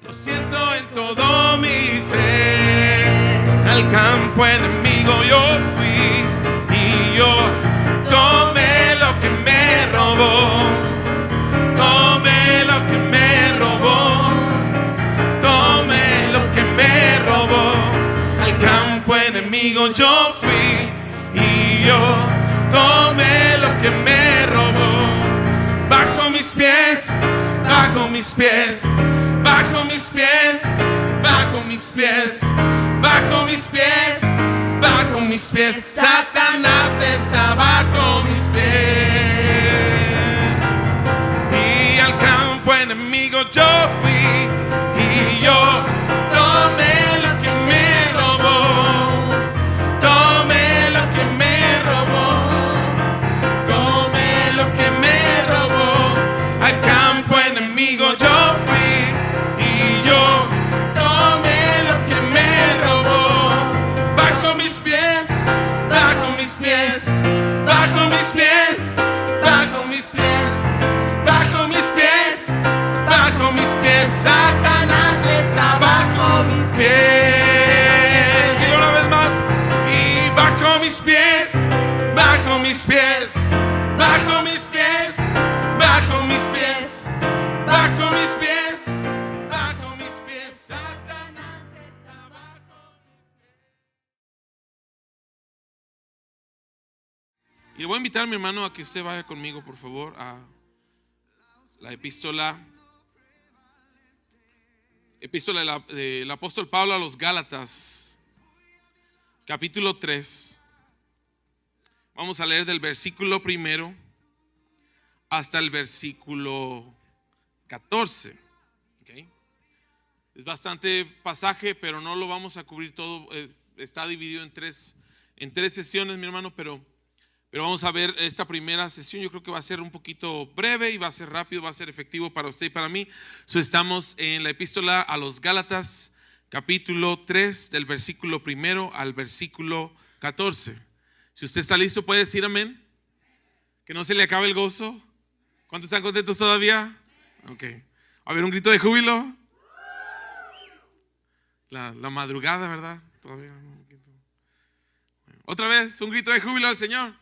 Lo siento en todo mi ser. Al campo enemigo yo fui y yo tomé lo que me robó. Tomé lo que me robó. Tomé lo que me robó. Al campo enemigo yo fui y yo tomé lo que me robó. Bajo mis pies, bajo mis pies, bajo mis pies, bajo mis pies, bajo mis pies, bajo mis pies. Satanás está bajo mis pies. Y al campo enemigo yo fui y yo tomé lo que me robó. Tomé lo que me robó. Tomé lo que me robó. Al campo enemigo yo fui y yo tomé lo que me robó. Bajo mis pies, bajo mis pies, bajo mis pies, bajo mis pies, bajo mis pies, bajo mis pies. Satanás está bajo mis pies. Y una vez más. Y bajo mis pies, bajo mis pies, bajo mis pies, bajo mis pies, bajo mis pies, bajo mis pies. Satanás está bajo mis pies. Y le voy a invitar a mi hermano a que usted vaya conmigo, por favor, a la epístola del apóstol Pablo a los Gálatas, capítulo 3. Vamos a leer del versículo 1 hasta el versículo 14. ¿Okay? Es bastante pasaje, pero no lo vamos a cubrir todo. Está dividido en tres sesiones, mi hermano, pero vamos a ver esta primera sesión. Yo creo que va a ser un poquito breve y va a ser rápido, va a ser efectivo para usted y para mí. Estamos en la epístola a los Gálatas, capítulo 3, del versículo 1 al versículo 14. Si usted está listo, puede decir amén. Que no se le acabe el gozo. ¿Cuántos están contentos todavía? Ok. A ver, un grito de júbilo. La madrugada, ¿verdad? Todavía no. Otra vez, un grito de júbilo al Señor.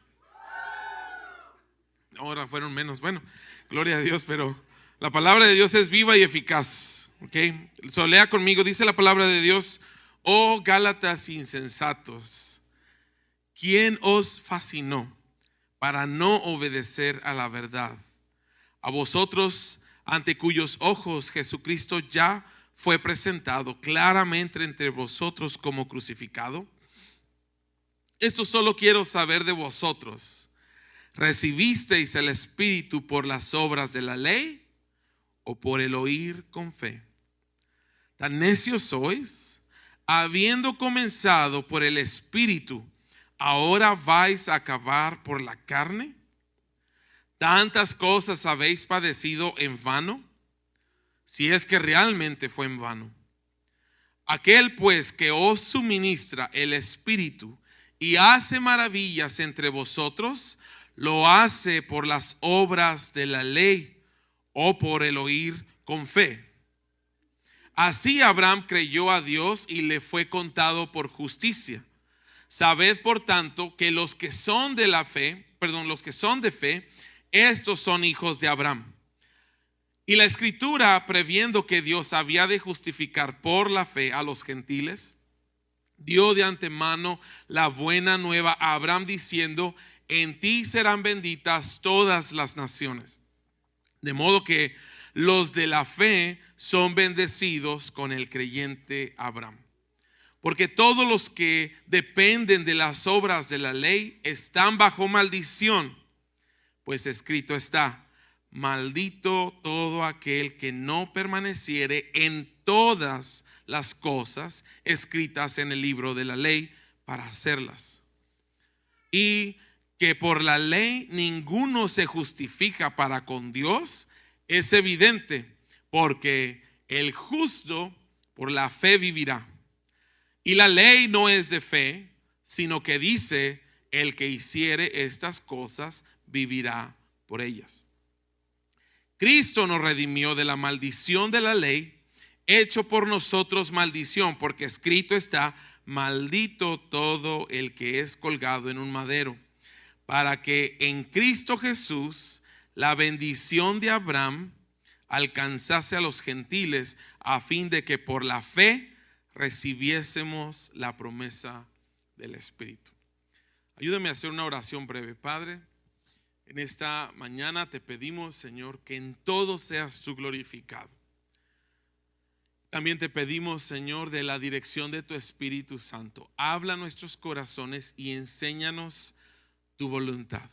Ahora fueron menos. Bueno, gloria a Dios, pero la palabra de Dios es viva y eficaz. Ok. Lea conmigo, dice la palabra de Dios: oh Gálatas insensatos, ¿quién os fascinó para no obedecer a la verdad? A vosotros, ante cuyos ojos Jesucristo ya fue presentado claramente entre vosotros como crucificado. Esto solo quiero saber de vosotros: ¿recibisteis el Espíritu por las obras de la ley o por el oír con fe? ¿Tan necios sois? Habiendo comenzado por el Espíritu, ¿ahora vais a acabar por la carne? ¿Tantas cosas habéis padecido en vano? Si es que realmente fue en vano. Aquel pues que os suministra el Espíritu y hace maravillas entre vosotros, ¿lo hace por las obras de la ley o por el oír con fe? Así Abraham creyó a Dios y le fue contado por justicia. Sabed por tanto que los que son de fe, estos son hijos de Abraham. Y la Escritura, previendo que Dios había de justificar por la fe a los gentiles, dio de antemano la buena nueva a Abraham, diciendo: en ti serán benditas todas las naciones. De modo que los de la fe son bendecidos con el creyente Abraham. Porque todos los que dependen de las obras de la ley están bajo maldición, pues escrito está: maldito todo aquel que no permaneciere en todas las cosas escritas en el libro de la ley para hacerlas. Y que por la ley ninguno se justifica para con Dios es evidente, porque el justo por la fe vivirá. Y la ley no es de fe, sino que dice: el que hiciere estas cosas vivirá por ellas. Cristo nos redimió de la maldición de la ley, hecho por nosotros maldición, porque escrito está: maldito todo el que es colgado en un madero, para que en Cristo Jesús la bendición de Abraham alcanzase a los gentiles, a fin de que por la fe recibiésemos la promesa del Espíritu. Ayúdame a hacer una oración breve. Padre, en esta mañana te pedimos, Señor, que en todo seas tú glorificado. También te pedimos, Señor, de la dirección de tu Espíritu Santo. Habla a nuestros corazones y enséñanos tu voluntad.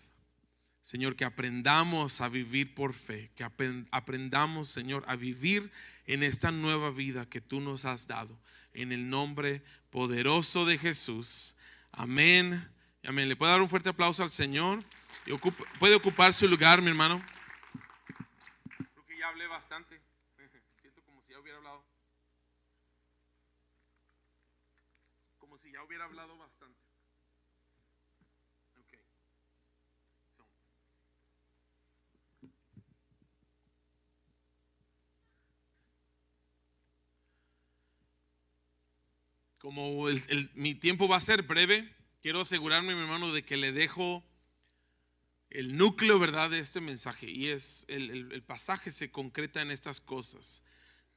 Señor, que aprendamos a vivir por fe, que aprendamos, Señor, a vivir en esta nueva vida que tú nos has dado. En el nombre poderoso de Jesús. Amén. Amén. ¿Le puedo dar un fuerte aplauso al Señor? Puede ocupar su lugar, mi hermano. Creo que ya hablé bastante. Siento como si ya hubiera hablado. Como si ya hubiera hablado bastante. Okay. Como mi tiempo va a ser breve, quiero asegurarme, mi hermano, de que le dejo el núcleo, ¿verdad?, de este mensaje. Y es el pasaje se concreta en estas cosas.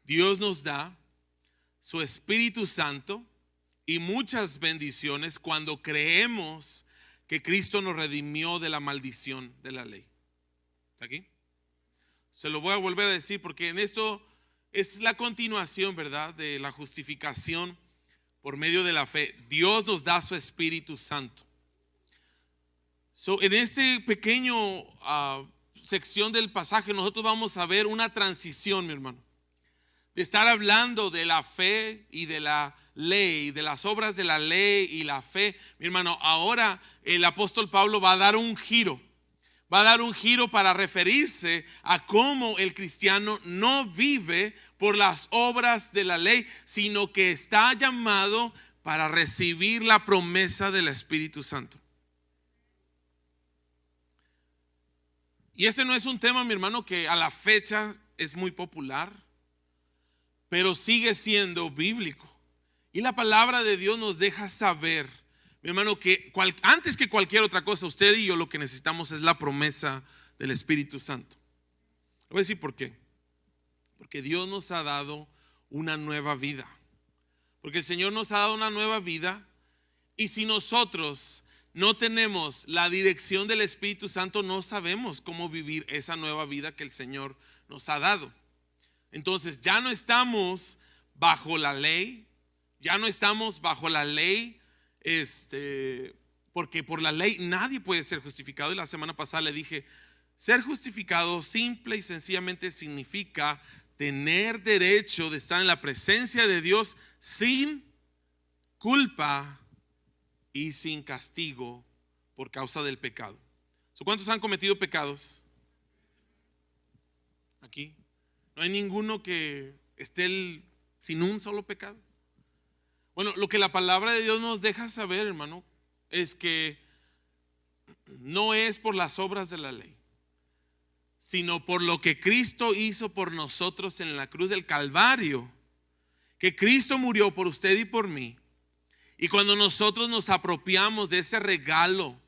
Dios nos da su Espíritu Santo y muchas bendiciones cuando creemos que Cristo nos redimió de la maldición de la ley. ¿Está aquí? Se lo voy a volver a decir porque en esto es la continuación, ¿verdad?, de la justificación por medio de la fe. Dios nos da su Espíritu Santo. En este pequeño sección del pasaje nosotros vamos a ver una transición, mi hermano, de estar hablando de la fe y de la ley, de las obras de la ley y la fe. Mi hermano, ahora el apóstol Pablo va a dar un giro. Va a dar un giro para referirse a cómo el cristiano no vive por las obras de la ley, sino que está llamado para recibir la promesa del Espíritu Santo. Y este no es un tema, mi hermano, que a la fecha es muy popular, pero sigue siendo bíblico. Y la palabra de Dios nos deja saber, mi hermano, que antes que cualquier otra cosa, usted y yo lo que necesitamos es la promesa del Espíritu Santo. Voy a decir por qué. Porque Dios nos ha dado una nueva vida. Porque el Señor nos ha dado una nueva vida. Y si nosotros no tenemos la dirección del Espíritu Santo, no sabemos cómo vivir esa nueva vida que el Señor nos ha dado. Entonces ya no estamos bajo la ley. Ya no estamos bajo la ley. Porque por la ley nadie puede ser justificado. Y la semana pasada le dije, ser justificado simple y sencillamente significa tener derecho de estar en la presencia de Dios sin culpa y sin castigo por causa del pecado. ¿Cuántos han cometido pecados? Aquí no hay ninguno que esté sin un solo pecado. Bueno, lo que la palabra de Dios nos deja saber, hermano, es que no es por las obras de la ley, sino por lo que Cristo hizo por nosotros en la cruz del Calvario, que Cristo murió por usted y por mí. Y cuando nosotros nos apropiamos de ese regalo,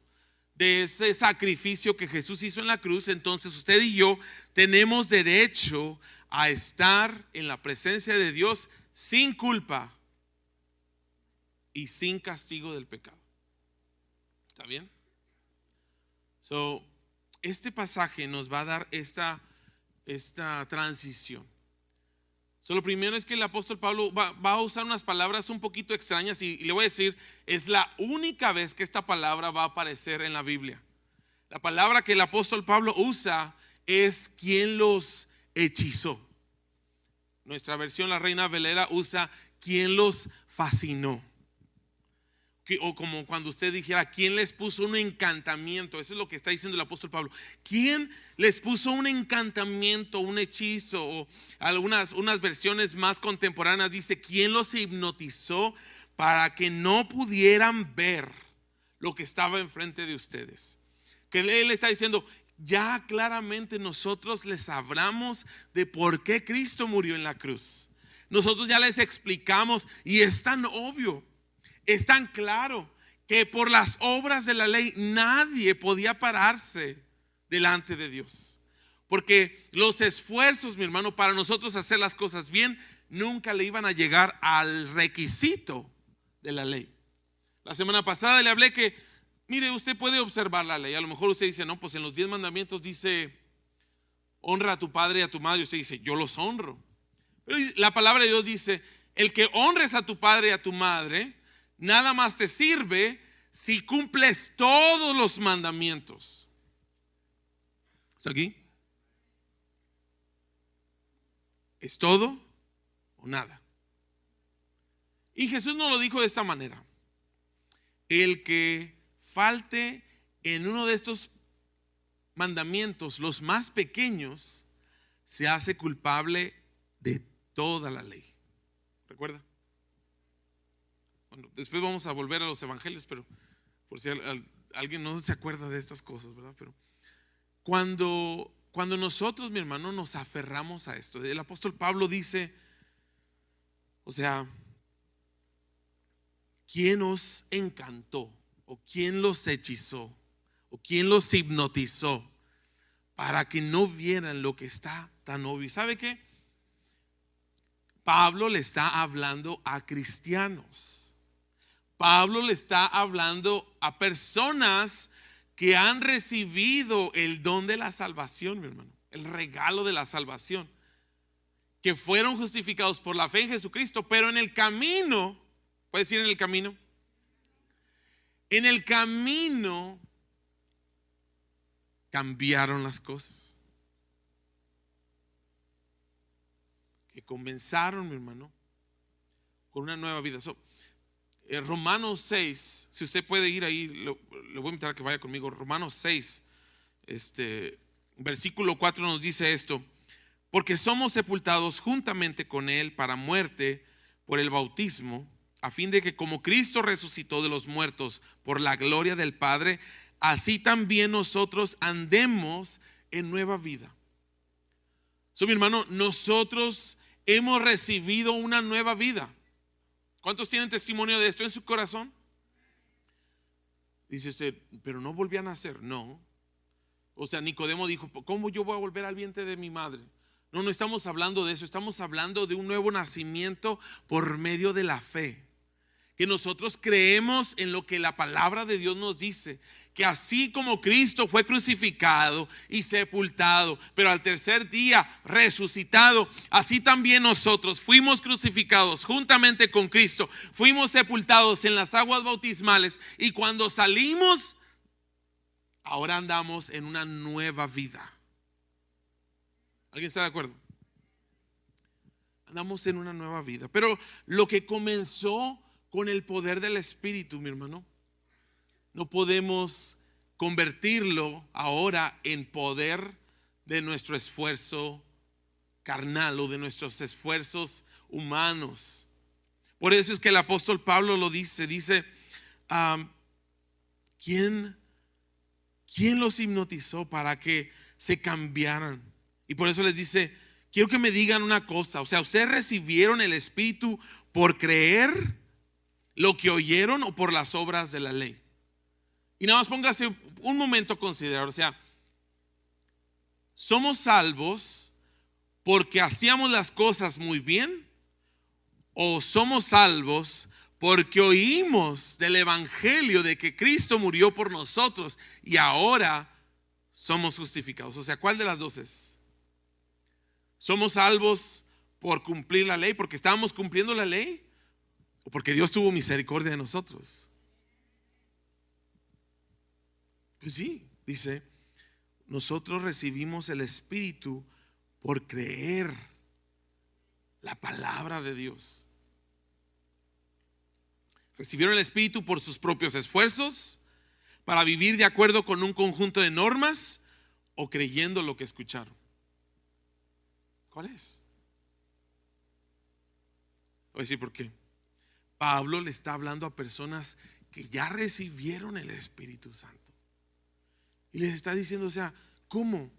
de ese sacrificio que Jesús hizo en la cruz, entonces usted y yo tenemos derecho a estar en la presencia de Dios sin culpa y sin castigo del pecado. ¿Está bien? Este pasaje nos va a dar esta transición. Lo primero es que el apóstol Pablo va a usar unas palabras un poquito extrañas y le voy a decir, es la única vez que esta palabra va a aparecer en la Biblia. La palabra que el apóstol Pablo usa es quien los hechizó. Nuestra versión, la Reina Valera, usa quien los fascinó. O como cuando usted dijera, ¿quién les puso un encantamiento? Eso es lo que está diciendo el apóstol Pablo. ¿Quién les puso un encantamiento, un hechizo? O unas versiones más contemporáneas dice, ¿quién los hipnotizó para que no pudieran ver lo que estaba enfrente de ustedes? Que él está diciendo, ya claramente nosotros les hablamos de por qué Cristo murió en la cruz. nosotros ya les explicamos y es tan obvio, es tan claro que por las obras de la ley nadie podía pararse delante de Dios. Porque los esfuerzos, mi hermano, para nosotros hacer las cosas bien, nunca le iban a llegar al requisito de la ley. La semana pasada le hablé que, mire, usted puede observar la ley. A lo mejor usted dice, no, pues en los 10 mandamientos dice, honra a tu padre y a tu madre. Y usted dice, yo los honro. Pero la palabra de Dios dice, el que honres a tu padre y a tu madre, nada más te sirve si cumples todos los mandamientos. ¿Está aquí? ¿Es todo o nada? Y Jesús nos lo dijo de esta manera: el que falte en uno de estos mandamientos, los más pequeños, se hace culpable de toda la ley. ¿Recuerda? Bueno, después vamos a volver a los evangelios, pero por si alguien no se acuerda de estas cosas, ¿verdad? Pero cuando nosotros, mi hermano, nos aferramos a esto, el apóstol Pablo dice, o sea, ¿quién os encantó? ¿O quién los hechizó? ¿O quién los hipnotizó para que no vieran lo que está tan obvio? ¿Sabe qué? Pablo le está hablando a cristianos. Pablo le está hablando a personas que han recibido el don de la salvación, mi hermano, el regalo de la salvación, que fueron justificados por la fe en Jesucristo, pero en el camino, ¿puedes decir en el camino? En el camino cambiaron las cosas. Que comenzaron, mi hermano, con una nueva vida. Romanos 6, si usted puede ir ahí, le voy a invitar a que vaya conmigo. Romanos 6, versículo 4 nos dice esto: porque somos sepultados juntamente con Él para muerte por el bautismo, a fin de que como Cristo resucitó de los muertos por la gloria del Padre, así también nosotros andemos en nueva vida. Mi hermano, nosotros hemos recibido una nueva vida. ¿Cuántos tienen testimonio de esto en su corazón? Dice usted, pero no volví a nacer. No. O sea, Nicodemo dijo, ¿cómo yo voy a volver al vientre de mi madre? No estamos hablando de eso. Estamos hablando de un nuevo nacimiento por medio de la fe. Que nosotros creemos en lo que la palabra de Dios nos dice, que así como Cristo fue crucificado y sepultado, pero al tercer día resucitado, así también nosotros fuimos crucificados juntamente con Cristo, fuimos sepultados en las aguas bautismales, y cuando salimos, ahora andamos en una nueva vida. ¿Alguien está de acuerdo? Andamos en una nueva vida. Pero lo que comenzó con el poder del Espíritu, mi hermano, no podemos convertirlo ahora en poder de nuestro esfuerzo carnal o de nuestros esfuerzos humanos. Por eso es que el apóstol Pablo lo dice, ¿quién los hipnotizó para que se cambiaran? Y por eso les dice, quiero que me digan una cosa, o sea, ¿ustedes recibieron el Espíritu por creer lo que oyeron o por las obras de la ley? Y nada más póngase un momento a considerar, o sea, ¿somos salvos porque hacíamos las cosas muy bien? ¿O somos salvos porque oímos del evangelio de que Cristo murió por nosotros y ahora somos justificados? O sea, ¿cuál de las dos es? ¿Somos salvos por cumplir la ley, porque estábamos cumpliendo la ley? ¿O porque Dios tuvo misericordia de nosotros? Pues sí, dice, nosotros recibimos el Espíritu por creer la palabra de Dios. Recibieron el Espíritu por sus propios esfuerzos, para vivir de acuerdo con un conjunto de normas, o creyendo lo que escucharon. ¿Cuál es? Voy a decir por qué. Pablo le está hablando a personas que ya recibieron el Espíritu Santo. Y les está diciendo, o sea, ¿cómo? O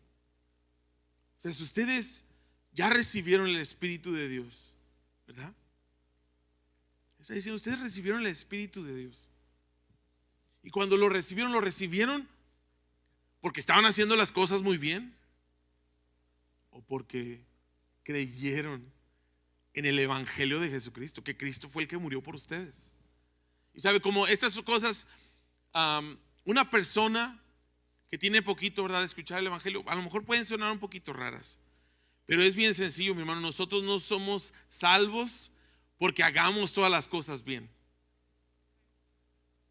sea, si ustedes ya recibieron el Espíritu de Dios, ¿verdad? Está diciendo, ustedes recibieron el Espíritu de Dios. Y cuando lo recibieron porque estaban haciendo las cosas muy bien o porque creyeron en el Evangelio de Jesucristo, que Cristo fue el que murió por ustedes. Y sabe, como estas cosas, una persona que tiene poquito, ¿verdad?, de escuchar el Evangelio, a lo mejor pueden sonar un poquito raras, pero es bien sencillo, mi hermano. Nosotros no somos salvos porque hagamos todas las cosas bien.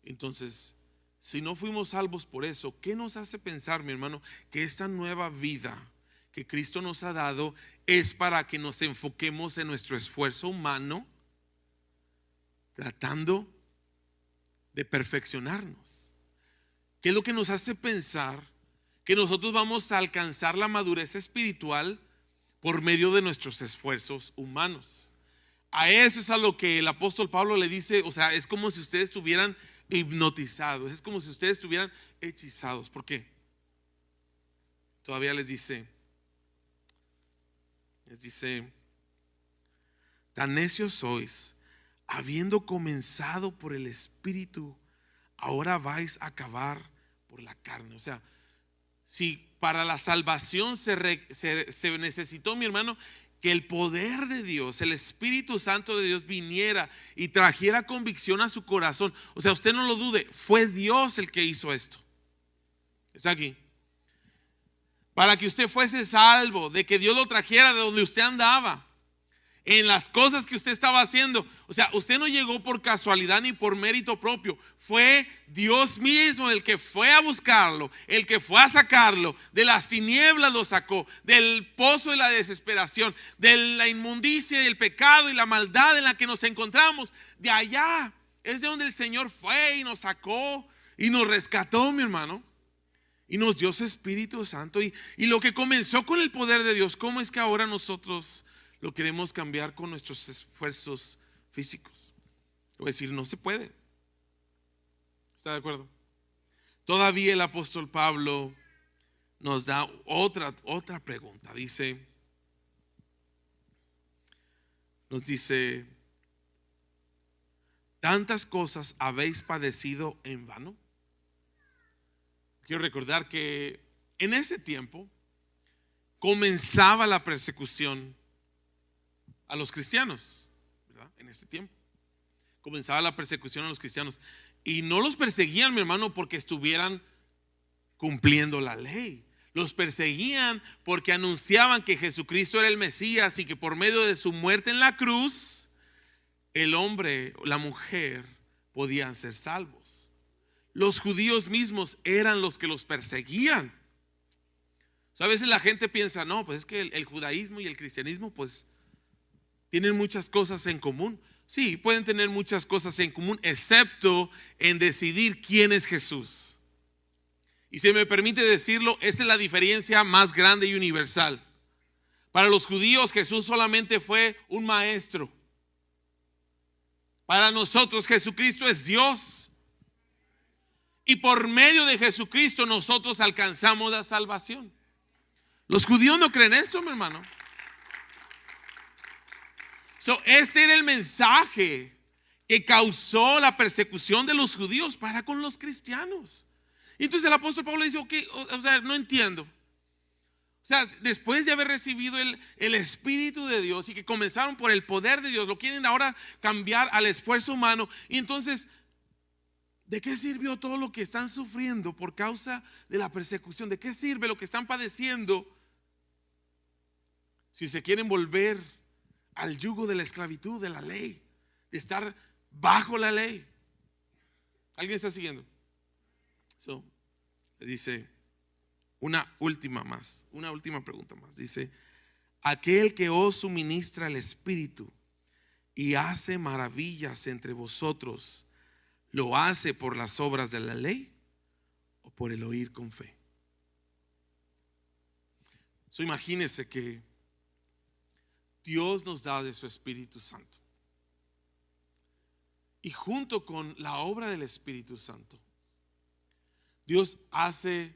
Entonces, si no fuimos salvos por eso, ¿qué nos hace pensar, mi hermano, que esta nueva vida que Cristo nos ha dado es para que nos enfoquemos en nuestro esfuerzo humano, tratando de perfeccionarnos? ¿Qué es lo que nos hace pensar que nosotros vamos a alcanzar la madurez espiritual por medio de nuestros esfuerzos humanos? A eso es a lo que el apóstol Pablo le dice, o sea, es como si ustedes estuvieran hipnotizados, es como si ustedes estuvieran hechizados. ¿Por qué? Todavía les dice, tan necios sois, habiendo comenzado por el Espíritu, ahora vais a acabar por la carne. O sea, si para la salvación se necesitó, mi hermano, que el poder de Dios, el Espíritu Santo de Dios viniera y trajera convicción a su corazón. O sea, usted no lo dude, fue Dios el que hizo esto. Está aquí. Para que usted fuese salvo, de que Dios lo trajera de donde usted andaba, en las cosas que usted estaba haciendo. O sea, usted no llegó por casualidad ni por mérito propio. Fue Dios mismo el que fue a buscarlo, el que fue a sacarlo. De las tinieblas lo sacó, del pozo de la desesperación, de la inmundicia y el pecado y la maldad en la que nos encontramos. De allá es de donde el Señor fue y nos sacó y nos rescató, mi hermano. Y nos dio su Espíritu Santo. Y lo que comenzó con el poder de Dios, ¿cómo es que ahora nosotros lo queremos cambiar con nuestros esfuerzos físicos? Voy a decir, no se puede. ¿Está de acuerdo? Todavía el apóstol Pablo nos da otra pregunta. Nos dice, ¿tantas cosas habéis padecido en vano? Quiero recordar que en ese tiempo comenzaba la persecución a los cristianos, ¿verdad? En ese tiempo comenzaba la persecución a los cristianos, y no los perseguían, mi hermano, porque estuvieran cumpliendo la ley. Los perseguían porque anunciaban que Jesucristo era el Mesías y que por medio de su muerte en la cruz, el hombre o la mujer podían ser salvos. Los judíos mismos eran los que los perseguían. O sea, a veces la gente piensa, no, pues es que el judaísmo y el cristianismo pues tienen muchas cosas en común. Sí, pueden tener muchas cosas en común, excepto en decidir quién es Jesús. Y si me permite decirlo, esa es la diferencia más grande y universal. Para los judíos Jesús solamente fue un maestro. Para nosotros Jesucristo es Dios. Y por medio de Jesucristo nosotros alcanzamos la salvación. Los judíos no creen esto, mi hermano. Este era el mensaje que causó la persecución de los judíos para con los cristianos. Y entonces el apóstol Pablo dice, ok, o sea, no entiendo. O sea, después de haber recibido el Espíritu de Dios y que comenzaron por el poder de Dios, lo quieren ahora cambiar al esfuerzo humano. Y entonces, ¿de qué sirvió todo lo que están sufriendo por causa de la persecución? ¿De qué sirve lo que están padeciendo si se quieren volver al yugo de la esclavitud, de la ley, de estar bajo la ley? ¿Alguien está siguiendo? Dice una última pregunta más. Dice, aquel que os suministra el Espíritu y hace maravillas entre vosotros, ¿lo hace por las obras de la ley o por el oír con fe? Imagínese que Dios nos da de su Espíritu Santo, y junto con la obra del Espíritu Santo, Dios hace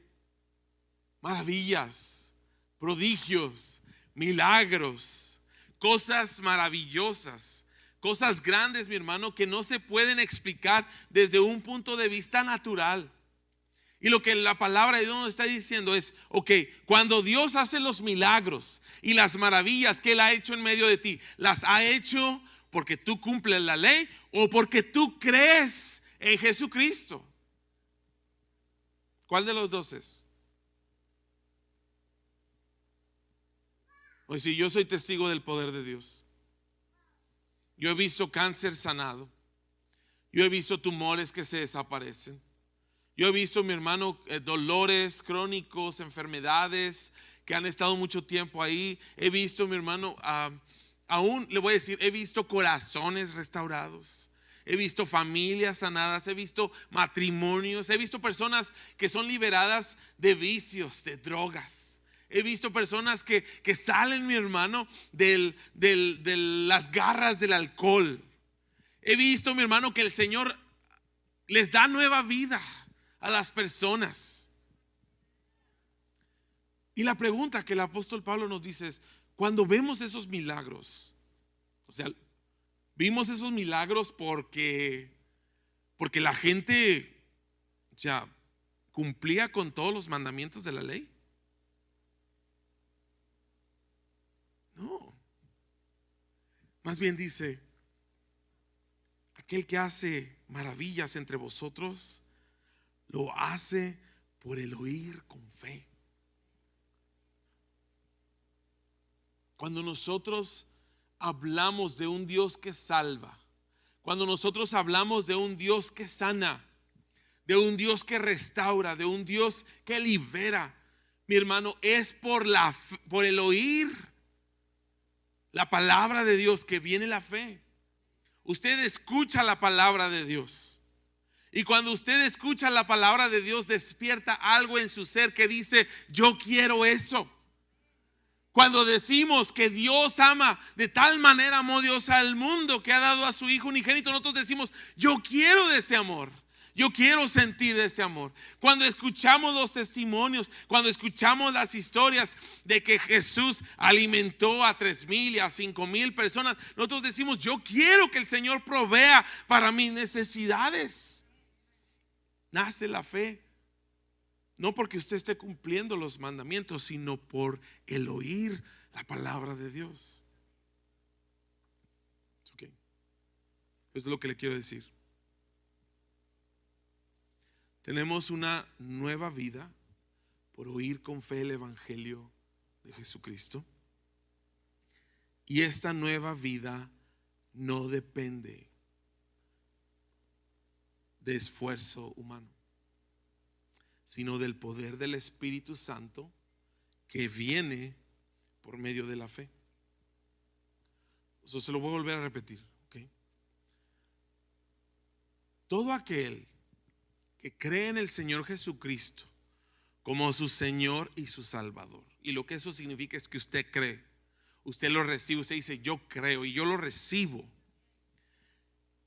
maravillas, prodigios, milagros, cosas maravillosas, cosas grandes, mi hermano, que no se pueden explicar desde un punto de vista natural. Y lo que la palabra de Dios nos está diciendo es, ok, cuando Dios hace los milagros y las maravillas que Él ha hecho en medio de ti, ¿las ha hecho porque tú cumples la ley o porque tú crees en Jesucristo? ¿Cuál de los dos es? Pues si yo soy testigo del poder de Dios. Yo he visto cáncer sanado. Yo he visto tumores que se desaparecen. Yo he visto, mi hermano, dolores crónicos, enfermedades que han estado mucho tiempo ahí. He visto, mi hermano, aún le voy a decir, he visto corazones restaurados. He visto familias sanadas, he visto matrimonios, he visto personas que son liberadas de vicios, de drogas. He visto personas que salen, mi hermano, de las garras del alcohol. He visto, mi hermano, que el Señor les da nueva vida a las personas. Y la pregunta que el apóstol Pablo nos dice es, cuando vemos esos milagros, o sea, vimos esos milagros porque la gente, o sea, cumplía con todos los mandamientos de la ley. No. Más bien dice, aquel que hace maravillas entre vosotros, lo hace por el oír con fe. Cuando nosotros hablamos de un Dios que salva, cuando nosotros hablamos de un Dios que sana, de un Dios que restaura, de un Dios que libera, mi hermano, es por el oír la palabra de Dios que viene la fe. Usted escucha la palabra de Dios. Y cuando usted escucha la palabra de Dios, despierta algo en su ser que dice, yo quiero eso. Cuando decimos que Dios ama, de tal manera amó Dios al mundo que ha dado a su Hijo unigénito, nosotros decimos, yo quiero de ese amor. Yo quiero sentir ese amor. Cuando escuchamos los testimonios, cuando escuchamos las historias de que Jesús alimentó a 3,000 y a 5,000 personas, nosotros decimos, yo quiero que el Señor provea para mis necesidades. Nace la fe, no porque usted esté cumpliendo los mandamientos, sino por el oír la palabra de Dios. Okay. Esto es lo que le quiero decir. Tenemos una nueva vida por oír con fe el evangelio de Jesucristo. Y esta nueva vida no depende de esfuerzo humano, sino del poder del Espíritu Santo que viene por medio de la fe. Eso se lo voy a volver a repetir, ¿okay? Todo aquel que cree en el Señor Jesucristo como su Señor y su Salvador, y lo que eso significa es que usted cree, usted lo recibe, usted dice, yo creo y yo lo recibo,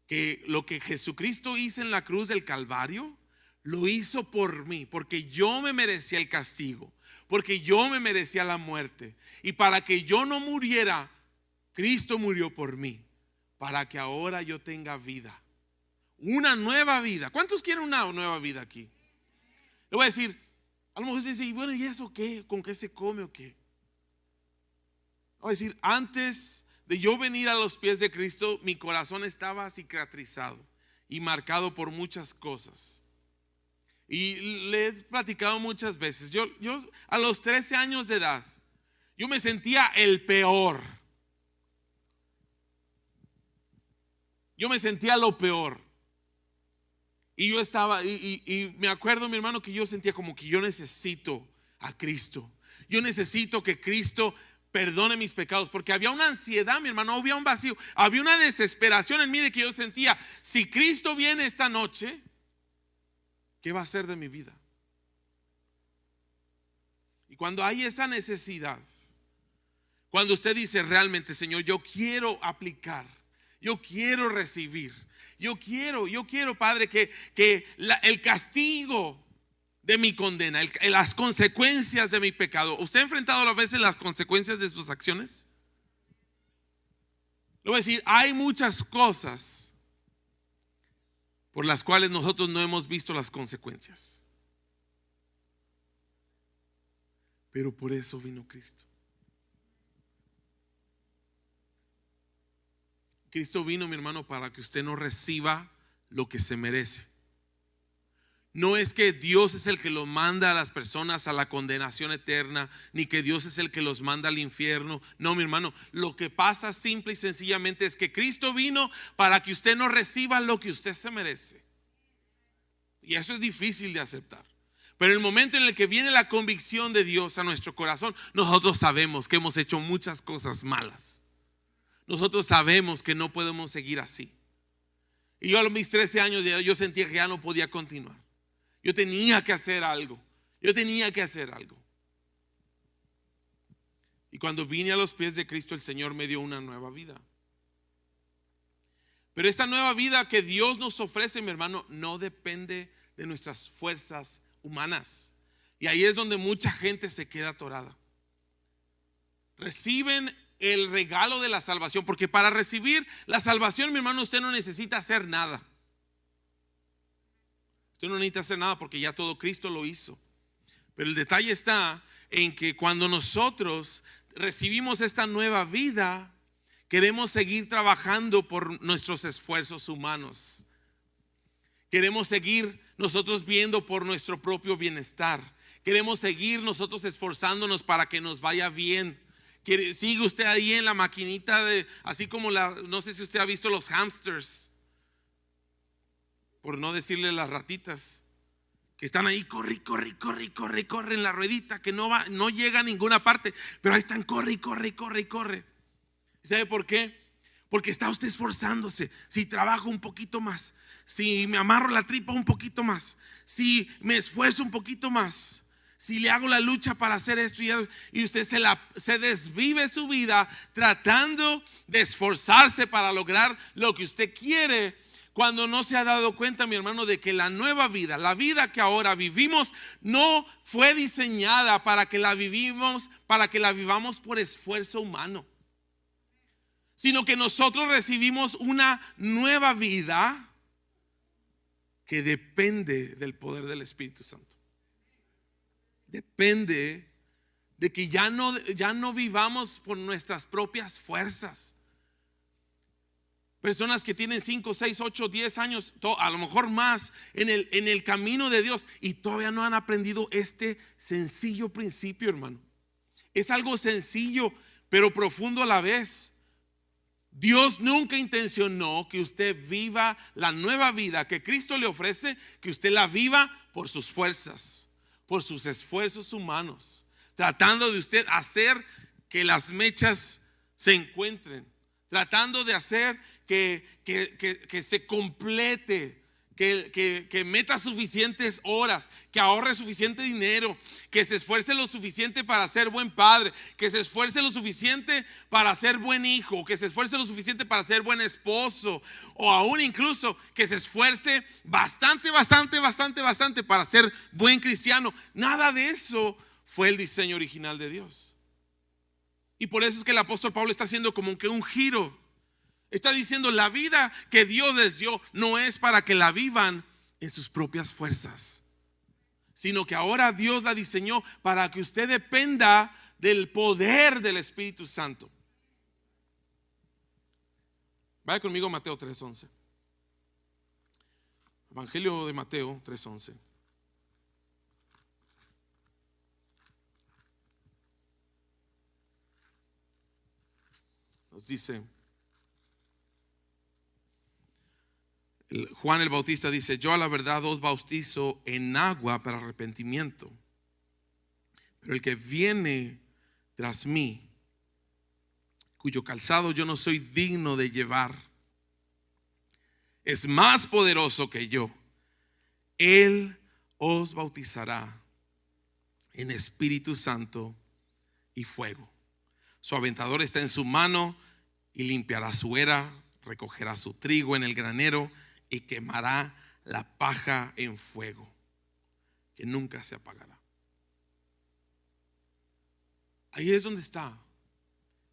que lo que Jesucristo hizo en la cruz del Calvario lo hizo por mí, porque yo me merecía el castigo, porque yo me merecía la muerte, y para que yo no muriera, Cristo murió por mí, para que ahora yo tenga vida, una nueva vida. ¿Cuántos quieren una nueva vida aquí? Le voy a decir, a lo mejor usted dice, bueno, ¿y eso qué? ¿Con qué se come o qué? Le voy a decir, antes de yo venir a los pies de Cristo, mi corazón estaba cicatrizado y marcado por muchas cosas. Y le he platicado muchas veces. Yo a los 13 años de edad, yo me sentía el peor. Yo me sentía lo peor. Y yo estaba, y me acuerdo, mi hermano, que yo sentía como que yo necesito a Cristo. Yo necesito que Cristo perdone mis pecados, porque había una ansiedad, mi hermano, había un vacío, había una desesperación en mí de que yo sentía, si Cristo viene esta noche, ¿qué va a hacer de mi vida? Y cuando hay esa necesidad, cuando usted dice realmente, Señor, yo quiero aplicar, yo quiero recibir, yo quiero, Padre, que el castigo de mi condena, las consecuencias de mi pecado. ¿Usted ha enfrentado a veces las consecuencias de sus acciones? Le voy a decir, hay muchas cosas por las cuales nosotros no hemos visto las consecuencias. Pero por eso vino Cristo. Cristo vino, mi hermano, para que usted no reciba lo que se merece. No es que Dios es el que los manda a las personas a la condenación eterna, ni que Dios es el que los manda al infierno. No, mi hermano, lo que pasa simple y sencillamente es que Cristo vino para que usted no reciba lo que usted se merece. Y eso es difícil de aceptar. Pero en el momento en el que viene la convicción de Dios a nuestro corazón, nosotros sabemos que hemos hecho muchas cosas malas. Nosotros sabemos que no podemos seguir así. Y yo a mis 13 años yo sentía que ya no podía continuar. Yo tenía que hacer algo. Y cuando vine a los pies de Cristo, el Señor me dio una nueva vida. Pero esta nueva vida que Dios nos ofrece, mi hermano, no depende de nuestras fuerzas humanas. Y ahí es donde mucha gente se queda atorada. Reciben el regalo de la salvación, porque para recibir la salvación, mi hermano, usted no necesita hacer nada. Usted no necesita hacer nada porque ya todo Cristo lo hizo. Pero el detalle está en que cuando nosotros recibimos esta nueva vida, queremos seguir trabajando por nuestros esfuerzos humanos. Queremos seguir nosotros viendo por nuestro propio bienestar. Queremos seguir nosotros esforzándonos para que nos vaya bien. Sigue usted ahí en la maquinita así como no sé si usted ha visto los hamsters, por no decirle las ratitas, que están ahí, corre en la ruedita, que no llega a ninguna parte, pero ahí están, corre. ¿Sabe por qué? Porque está usted esforzándose. Si trabajo un poquito más, si me amarro la tripa un poquito más, si me esfuerzo un poquito más, si le hago la lucha para hacer esto y usted se desvive su vida tratando de esforzarse para lograr lo que usted quiere, cuando no se ha dado cuenta, mi hermano, de que la nueva vida, la vida que ahora vivimos, no fue diseñada para que la vivamos por esfuerzo humano, sino que nosotros recibimos una nueva vida que depende del poder del Espíritu Santo. Depende de que ya no vivamos por nuestras propias fuerzas. Personas que tienen 5, 6, 8, 10 años, a lo mejor más en el camino de Dios, y todavía no han aprendido este sencillo principio, hermano. Es algo sencillo, pero profundo a la vez. Dios nunca intencionó que usted viva la nueva vida que Cristo le ofrece, que usted la viva por sus fuerzas, por sus esfuerzos humanos, tratando de usted hacer que las mechas se encuentren, tratando de hacer que se complete, que meta suficientes horas, que ahorre suficiente dinero, que se esfuerce lo suficiente para ser buen padre, que se esfuerce lo suficiente para ser buen hijo, que se esfuerce lo suficiente para ser buen esposo, o aún incluso que se esfuerce bastante para ser buen cristiano. Nada de eso fue el diseño original de Dios. Y por eso es que el apóstol Pablo está haciendo como que un giro. Está diciendo, la vida que Dios les dio no es para que la vivan en sus propias fuerzas, sino que ahora Dios la diseñó para que usted dependa del poder del Espíritu Santo. Vaya conmigo a Mateo 3:11. Evangelio de Mateo 3:11. Nos dice, Juan el Bautista dice, yo a la verdad os bautizo en agua para arrepentimiento, pero el que viene tras mí, cuyo calzado yo no soy digno de llevar, es más poderoso que yo. Él os bautizará en Espíritu Santo y fuego. Su aventador está en su mano y limpiará su era, recogerá su trigo en el granero y quemará la paja en fuego, que nunca se apagará. Ahí es donde está.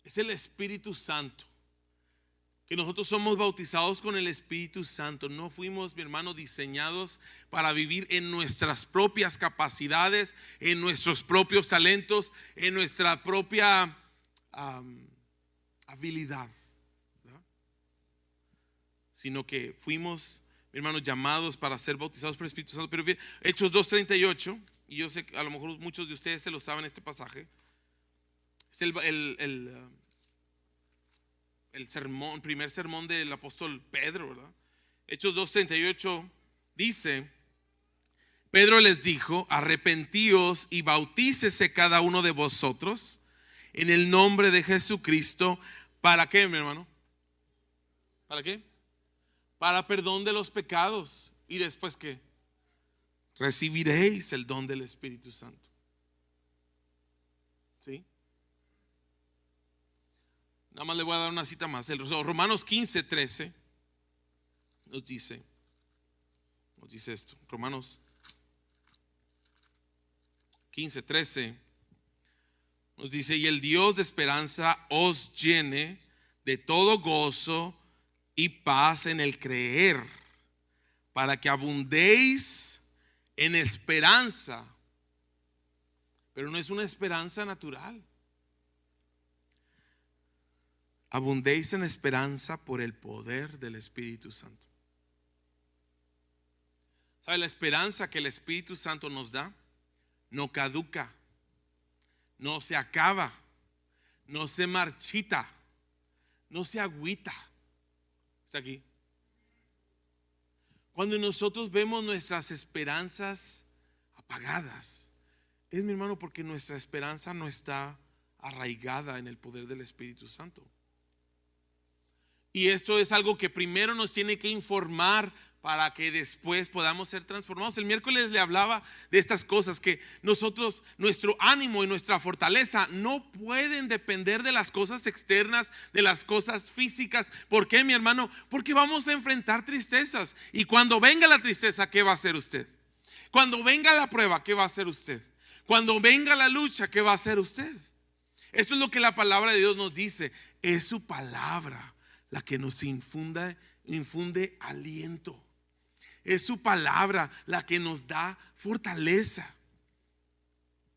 Es el Espíritu Santo que nosotros somos bautizados con el Espíritu Santo. No fuimos, mi hermano, diseñados para vivir en nuestras propias capacidades, en nuestros propios talentos, en nuestra propia habilidad, ¿verdad? Sino que fuimos, mi hermano, llamados para ser bautizados por el Espíritu Santo. Pero Hechos 2:38, y yo sé que a lo mejor muchos de ustedes se lo saben, este pasaje es el sermón, primer sermón del apóstol Pedro, ¿verdad? Hechos 2:38 dice: Pedro les dijo: arrepentíos y bautícese cada uno de vosotros en el nombre de Jesucristo. ¿Para qué, mi hermano? ¿Para qué? Para perdón de los pecados. ¿Y después qué? Recibiréis el don del Espíritu Santo. ¿Sí? Nada más le voy a dar una cita más. Romanos 15:13 nos dice esto. Romanos 15:13 nos dice: y el Dios de esperanza os llene de todo gozo y paz en el creer, para que abundéis en esperanza. Pero no es una esperanza natural. Abundéis en esperanza por el poder del Espíritu Santo. ¿Sabe? La esperanza que el Espíritu Santo nos da no caduca, no se acaba, no se marchita, no se agüita. ¿Está aquí? Cuando nosotros vemos nuestras esperanzas apagadas, es, mi hermano, porque nuestra esperanza no está arraigada en el poder del Espíritu Santo. Y esto es algo que primero nos tiene que informar para que después podamos ser transformados. El miércoles le hablaba de estas cosas, que nosotros, nuestro ánimo y nuestra fortaleza no pueden depender de las cosas externas, de las cosas físicas. ¿Por qué, mi hermano? Porque vamos a enfrentar tristezas. Y cuando venga la tristeza, ¿qué va a hacer usted? Cuando venga la prueba, ¿qué va a hacer usted? Cuando venga la lucha, ¿qué va a hacer usted? Esto es lo que la palabra de Dios nos dice. Es su palabra la que nos infunde aliento. Es su palabra la que nos da fortaleza.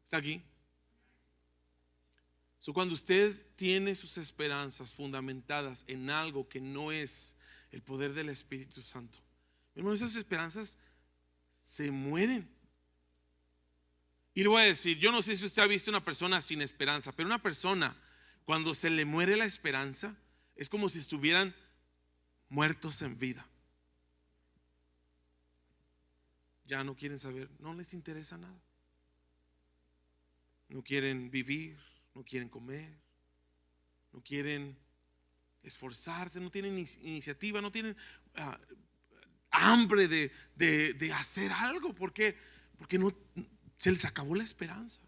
¿Está aquí? Cuando usted tiene sus esperanzas fundamentadas en algo que no es el poder del Espíritu Santo, hermano, esas esperanzas se mueren. Y le voy a decir, yo no sé si usted ha visto una persona sin esperanza, pero una persona, cuando se le muere la esperanza, es como si estuvieran muertos en vida. Ya no quieren saber, no les interesa nada. No quieren vivir, no quieren comer, no quieren esforzarse, no tienen iniciativa, no tienen hambre de hacer algo. Porque no, se les acabó la esperanza.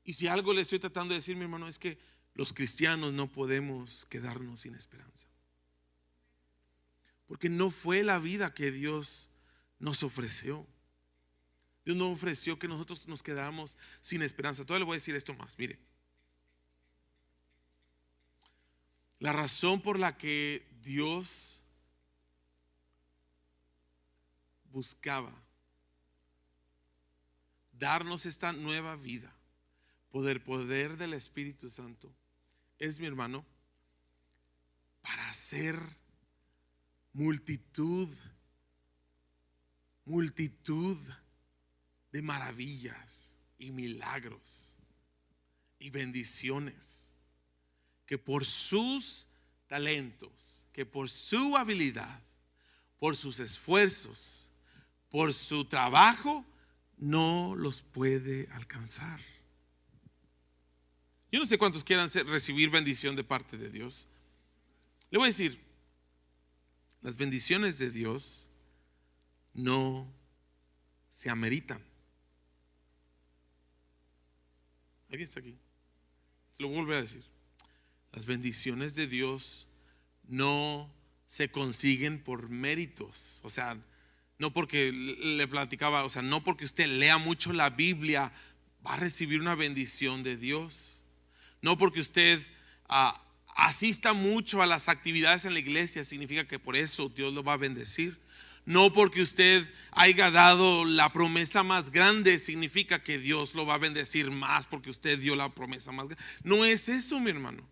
Y si algo le estoy tratando de decir, mi hermano, es que los cristianos no podemos quedarnos sin esperanza, porque no fue la vida que Dios nos ofreció. Dios no ofreció que nosotros nos quedáramos sin esperanza. Todavía le voy a decir esto más. Mire, la razón por la que Dios buscaba darnos esta nueva vida por el poder del Espíritu Santo es, mi hermano, para hacer multitud de maravillas y milagros y bendiciones, que por sus talentos, que por su habilidad, por sus esfuerzos, por su trabajo, no los puede alcanzar. Yo no sé cuántos quieran recibir bendición de parte de Dios. Le voy a decir, las bendiciones de Dios no se ameritan. ¿Alguien está aquí? Se lo vuelvo a decir. Las bendiciones de Dios no se consiguen por méritos. O sea, no porque le platicaba, o sea, no porque usted lea mucho la Biblia va a recibir una bendición de Dios. No porque usted asista mucho a las actividades en la iglesia, significa que por eso Dios lo va a bendecir. No porque usted haya dado la promesa más grande, significa que Dios lo va a bendecir más porque usted dio la promesa más grande. No es eso, mi hermano.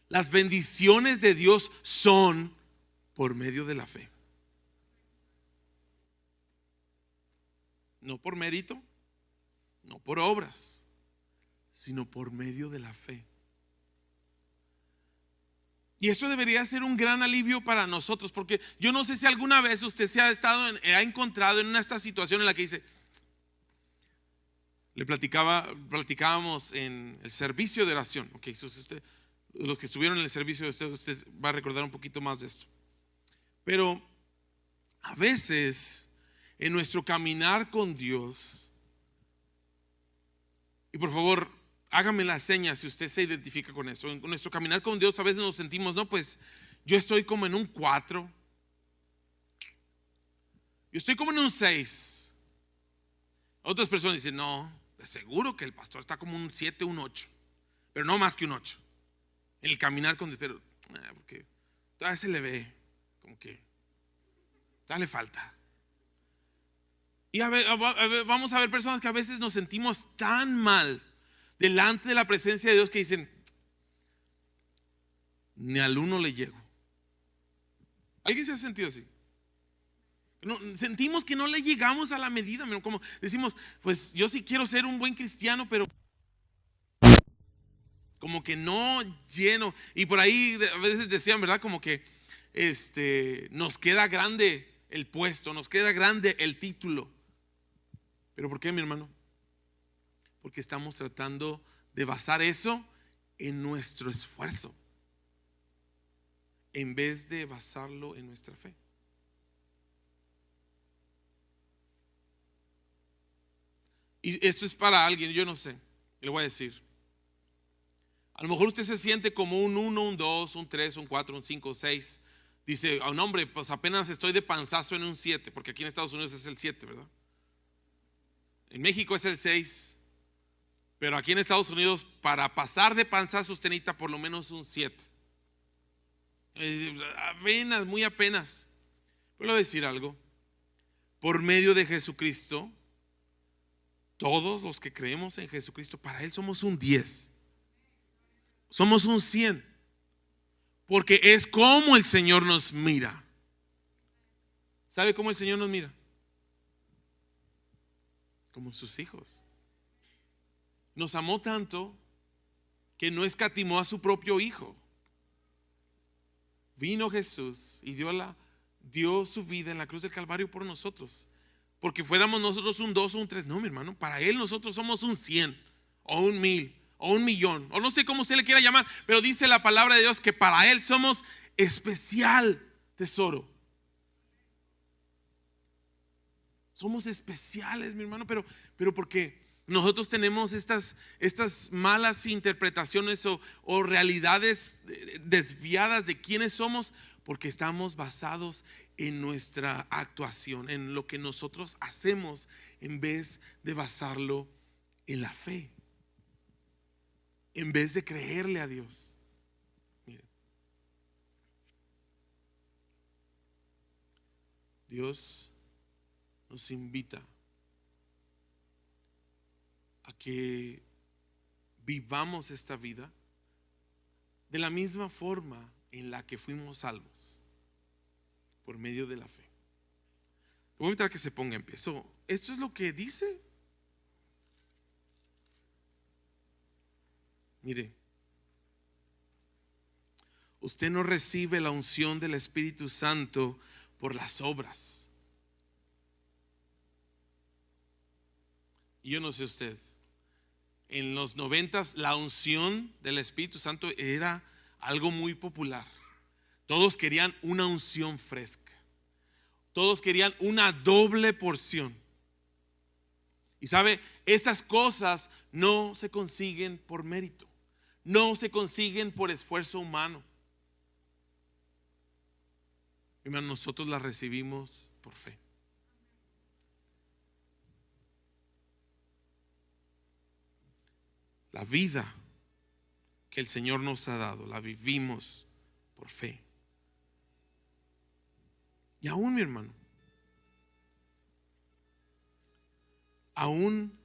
Las bendiciones de Dios son por medio de la fe. No por mérito, no por obras, sino por medio de la fe. Y esto debería ser un gran alivio para nosotros, porque yo no sé si alguna vez usted se ha encontrado en esta situación en la que dice, platicábamos en el servicio de oración. Ok, los que estuvieron en el servicio de usted va a recordar un poquito más de esto. Pero a veces en nuestro caminar con Dios, y por favor, hágame la seña si usted se identifica con eso. En nuestro caminar con Dios a veces nos sentimos, no, pues yo estoy como en un 4. Yo estoy como en un 6. Otras personas dicen, no, de seguro que el pastor está como un 7, un 8. Pero no más que un 8. En el caminar con Dios, pero porque todavía se le ve como que todavía le falta. Y vamos a ver personas que a veces nos sentimos tan mal delante de la presencia de Dios que dicen, ni al 1 le llego. ¿Alguien se ha sentido así? Sentimos que no le llegamos a la medida, como decimos, pues yo sí quiero ser un buen cristiano, pero como que no lleno. Y por ahí a veces decían, ¿verdad? Como que nos queda grande el puesto, nos queda grande el título. ¿Pero por qué, mi hermano? Porque estamos tratando de basar eso en nuestro esfuerzo, en vez de basarlo en nuestra fe. Y esto es para alguien, yo no sé, le voy a decir. A lo mejor usted se siente como un 1, un 2, un 3, un 4, un 5, 6. Dice, oh, no, hombre, pues apenas estoy de panzazo en un 7, porque aquí en Estados Unidos es el 7, ¿verdad? En México es el 6. Pero aquí en Estados Unidos, para pasar de panzazo usted necesita por lo menos un 7. Apenas, muy apenas. Pero le voy a decir algo. Por medio de Jesucristo, todos los que creemos en Jesucristo, para Él somos un 10. Somos un 100. Porque es como el Señor nos mira. ¿Sabe cómo el Señor nos mira? Como sus hijos. Nos amó tanto que no escatimó a su propio hijo. Vino Jesús y dio su vida en la cruz del Calvario por nosotros. Porque fuéramos nosotros un 2 o un 3. No, mi hermano, para Él nosotros somos un 100 o un 1000 o un millón, o no sé cómo usted le quiera llamar, pero dice la palabra de Dios que para Él somos especial tesoro. Somos especiales, mi hermano, pero porque nosotros tenemos estas malas interpretaciones o realidades desviadas de quiénes somos, porque estamos basados en nuestra actuación, en lo que nosotros hacemos, en vez de basarlo en la fe, en vez de creerle a Dios. Miren, Dios nos invita a que vivamos esta vida de la misma forma en la que fuimos salvos, por medio de la fe. Voy a invitar a que se ponga en pie. Esto es lo que dice. Mire, usted no recibe la unción del Espíritu Santo por las obras. Y yo no sé usted, en los 90s la unción del Espíritu Santo era algo muy popular. Todos querían una unción fresca. Todos querían una doble porción. Y sabe, esas cosas no se consiguen por mérito. No se consiguen por esfuerzo humano. Hermano, nosotros las recibimos por fe. La vida que el Señor nos ha dado, la vivimos por fe. Y aún, mi hermano, aún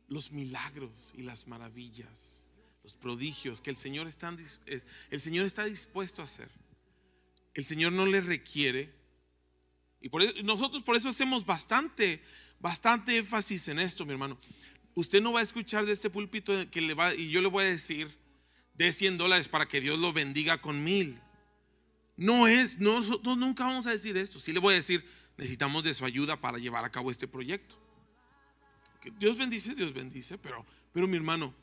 los milagros y las maravillas, los prodigios que el Señor está dispuesto a hacer, el Señor no le requiere. Y nosotros por eso hacemos bastante énfasis en esto, mi hermano. Usted no va a escuchar de este púlpito y yo le voy a decir, de $100 para que Dios lo bendiga con 1000. Nosotros nunca vamos a decir esto. Sí le voy a decir, necesitamos de su ayuda para llevar a cabo este proyecto. Que Dios bendice, pero mi hermano,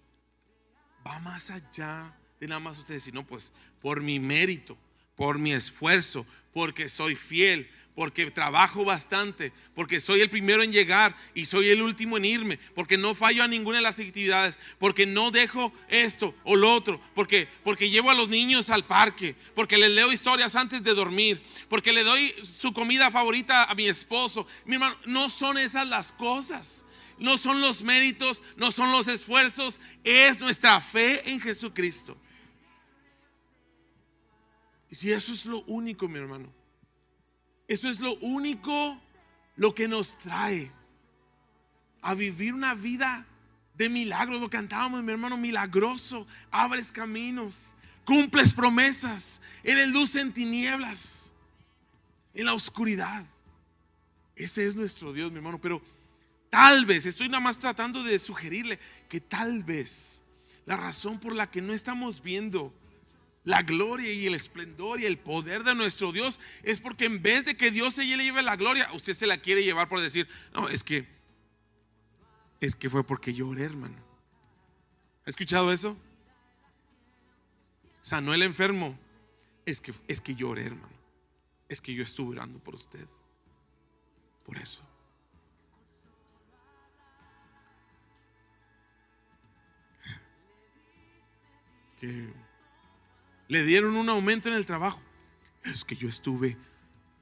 va más allá de nada más usted decir, no, pues por mi mérito, por mi esfuerzo, porque soy fiel, porque trabajo bastante, porque soy el primero en llegar y soy el último en irme, porque no fallo a ninguna de las actividades, porque no dejo esto o lo otro, porque llevo a los niños al parque, porque les leo historias antes de dormir, porque le doy su comida favorita a mi esposo. Mi hermano, no son esas las cosas, no son los méritos, no son los esfuerzos, es nuestra fe en Jesucristo. Y si eso es lo único, mi hermano, eso es lo único lo que nos trae a vivir una vida de milagros. Lo cantábamos, mi hermano, milagroso, abres caminos, cumples promesas, eres luz en tinieblas, en la oscuridad. Ese es nuestro Dios, mi hermano. Pero tal vez, estoy nada más tratando de sugerirle que tal vez la razón por la que no estamos viendo la gloria y el esplendor y el poder de nuestro Dios es porque en vez de que Dios se le lleve la gloria, usted se la quiere llevar por decir, no, es que fue porque lloré, hermano. ¿Ha escuchado eso? Sanó el enfermo. Es que lloré, hermano. Es que yo estuve orando por usted. Por eso. Que le dieron un aumento en el trabajo. Es que yo estuve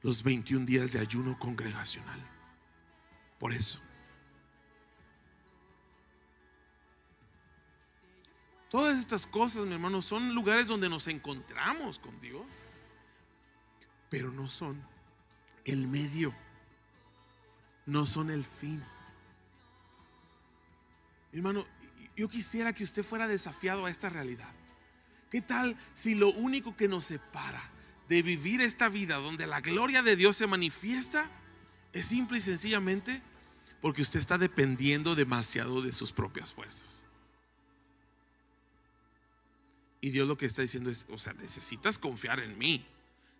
los 21 días de ayuno congregacional. Por eso. Todas estas cosas, mi hermano, son lugares donde nos encontramos con Dios, pero no son el medio, no son el fin. Mi hermano, yo quisiera que usted fuera desafiado a esta realidad. ¿Qué tal si lo único que nos separa de vivir esta vida donde la gloria de Dios se manifiesta es simple y sencillamente porque usted está dependiendo demasiado de sus propias fuerzas? Y Dios lo que está diciendo es, o sea, necesitas confiar en mí,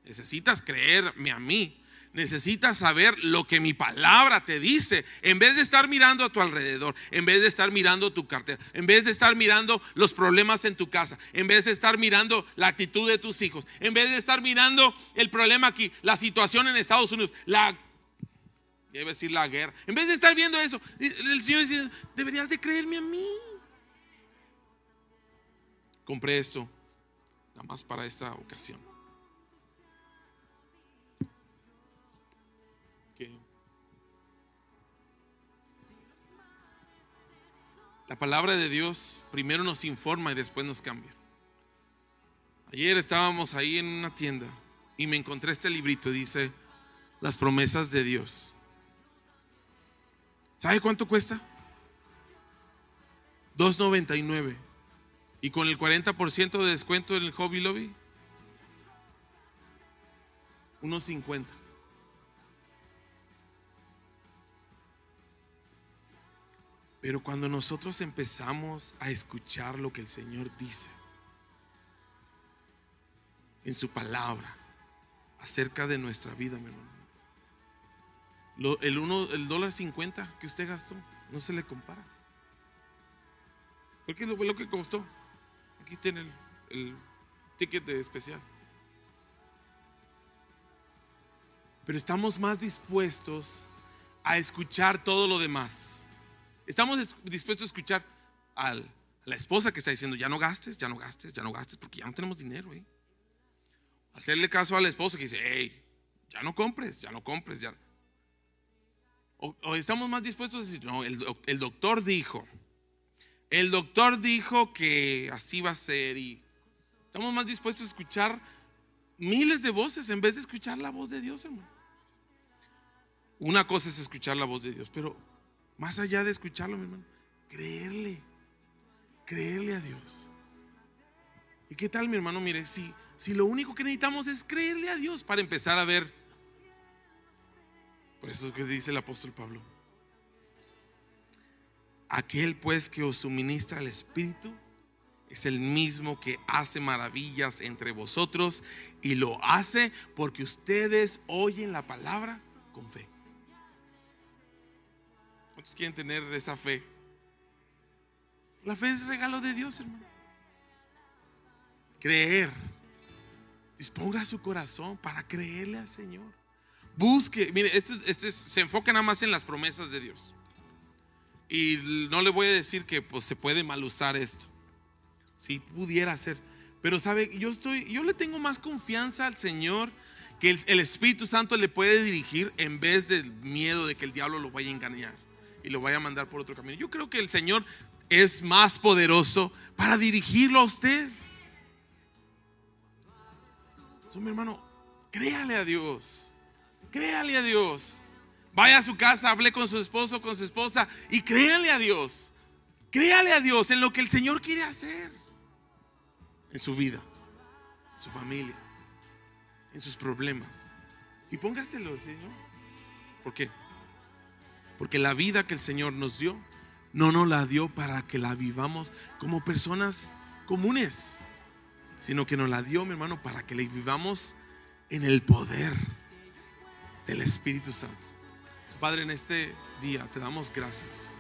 necesitas creerme a mí, necesitas saber lo que mi palabra te dice, en vez de estar mirando a tu alrededor, en vez de estar mirando tu cartera, en vez de estar mirando los problemas en tu casa, en vez de estar mirando la actitud de tus hijos, en vez de estar mirando el problema aquí, la situación en Estados Unidos, la guerra, en vez de estar viendo eso, el Señor dice, deberías de creerme a mí. Compré esto nada más para esta ocasión. La palabra de Dios primero nos informa y después nos cambia. Ayer estábamos ahí en una tienda y me encontré este librito, dice Las promesas de Dios. ¿Sabe cuánto cuesta? $2.99. Y con el 40% de descuento en el Hobby Lobby, $1.50. Pero cuando nosotros empezamos a escuchar lo que el Señor dice en su palabra acerca de nuestra vida, mi hermano, el $1.50 que usted gastó no se le compara. Porque fue lo que costó. Aquí tiene el ticket de especial. Pero estamos más dispuestos a escuchar todo lo demás. Estamos dispuestos a escuchar a la esposa que está diciendo, ya no gastes, ya no gastes, ya no gastes, porque ya no tenemos dinero. Hacerle caso al esposo que dice, hey, ya no compres, ya no compres, ya. O estamos más dispuestos a decir, no, el doctor dijo, el doctor dijo que así va a ser, y estamos más dispuestos a escuchar miles de voces en vez de escuchar la voz de Dios, hermano. Una cosa es escuchar la voz de Dios, pero más allá de escucharlo, mi hermano, creerle a Dios. ¿Y qué tal, mi hermano? Mire, si lo único que necesitamos es creerle a Dios para empezar a ver. Por eso es que dice el apóstol Pablo: aquel pues que os suministra el Espíritu es el mismo que hace maravillas entre vosotros, y lo hace porque ustedes oyen la palabra con fe. ¿Cuántos quieren tener esa fe? La fe es regalo de Dios, hermano. Creer. Disponga su corazón para creerle al Señor. Busque. Mire, se enfoca nada más en las promesas de Dios. Y no le voy a decir que pues se puede mal usar esto. Si pudiera ser. Pero sabe, yo le tengo más confianza al Señor, que el Espíritu Santo le puede dirigir, en vez del miedo de que el diablo lo vaya a engañar y lo vaya a mandar por otro camino. Yo creo que el Señor es más poderoso para dirigirlo a usted. Mi hermano, créale a Dios. Créale a Dios. Vaya a su casa, hable con su esposo, con su esposa, y créale a Dios. Créale a Dios en lo que el Señor quiere hacer en su vida, en su familia, en sus problemas. Y póngaselo, Señor. ¿Por qué? Porque la vida que el Señor nos dio, no nos la dio para que la vivamos como personas comunes, sino que nos la dio, mi hermano, para que la vivamos en el poder del Espíritu Santo. Padre, en este día te damos gracias.